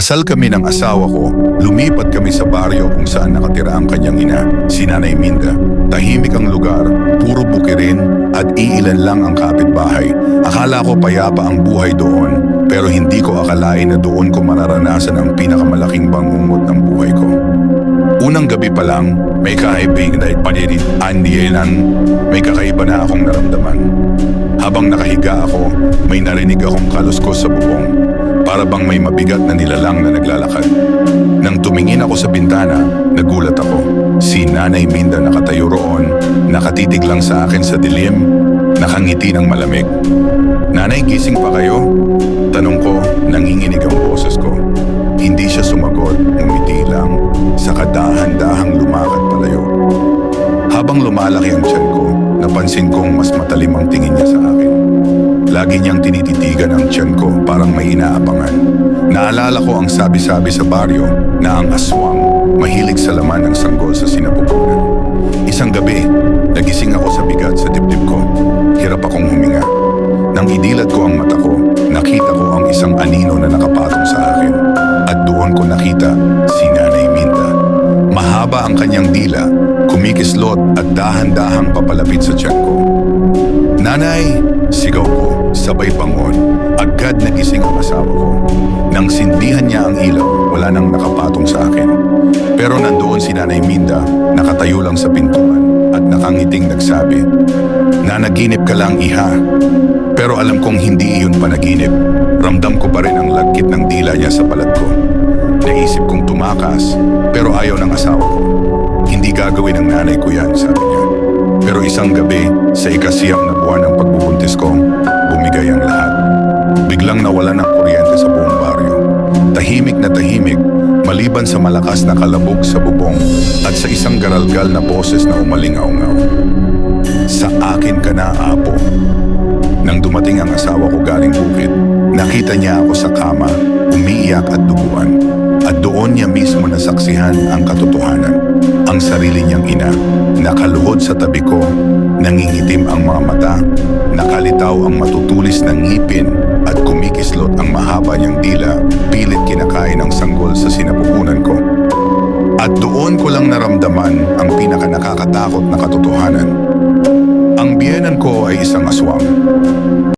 Kasal kami ng asawa ko, lumipat kami sa baryo kung saan nakatira ang kanyang ina, si Nanay Minda. Tahimik ang lugar, puro bukirin at iilan lang ang kapitbahay. Akala ko payapa ang buhay doon, pero hindi ko akalain na doon ko mararanasan ang pinakamalaking bangungot ng buhay ko. Unang gabi pa lang, may kaibig na may kakaiba na akong naramdaman. Habang nakahiga ako, may narinig akong kaluskos sa bubong. Para bang may mabigat na nilalang na naglalakad. Nang tumingin ako sa bintana, nagulat ako. Si Nanay Minda nakatayo roon, nakatitig lang sa akin sa dilim, nakangiti ng malamig. "Nanay, gising pa kayo?" Tanong ko, nanginginig ang boses ko. Hindi siya sumagot, ngumiti lang, saka dahan-dahang lumakad palayo. Habang lumalaki ang tiyan ko, napansin kong mas matalim ang tingin niya sa akin. Lagi niyang tinititigan ang tiyan ko, parang may inaabangan. Naalala ko ang sabi-sabi sa baryo na ang aswang mahilig sa laman ng sanggol sa sinapupunan. Isang gabi, nagising ako sa bigat sa dibdib ko. Hirap akong huminga. Nang idilat ko ang mata ko, nakita ko ang isang anino na nakapatong sa akin. At doon ko nakita si Nanay Minda. Mahaba ang kanyang dila, kumikislot at dahan-dahang papalapit sa tiyan ko. "Nanay!" Sigaw ko, sabay bangon. Agad nagising ang asawa ko. Nang sindihan niya ang ilaw, wala nang nakapatong sa akin. Pero nandoon si Nanay Minda, nakatayo lang sa pintuan at nakangiting nagsabi, "Nanaginip ka lang, iha." Pero alam kong hindi iyon panaginip. Ramdam ko pa rin ang lagkit ng dila niya sa balat ko. Naisip kong tumakas, pero ayaw ng asawa ko. "Hindi gagawin ng nanay ko yan," sabi niya. Pero isang gabi, sa ikasiyam na buwan ng pagbubuntis ko, bumigay ang lahat. Biglang nawala ng kuryente sa buong baryo. Tahimik na tahimik, maliban sa malakas na kalabog sa bubong at sa isang garalgal na boses na umalingaw-ngaw. "Sa akin ka na, apo." Nang dumating ang asawa ko galing bukid, nakita niya ako sa kama, umiiyak at duguan. At doon niya mismo nasaksihan ang katotohanan. Ang sarili niyang ina, nakaluhod sa tabi ko, nangingitim ang mga mata, nakalitaw ang matutulis na ngipin at kumikislot ang mahaba niyang dila, pilit kinakain ang sanggol sa sinapupunan ko. At doon ko lang naramdaman ang pinaka nakakatakot na katotohanan. Ang biyenan ko ay isang aswang.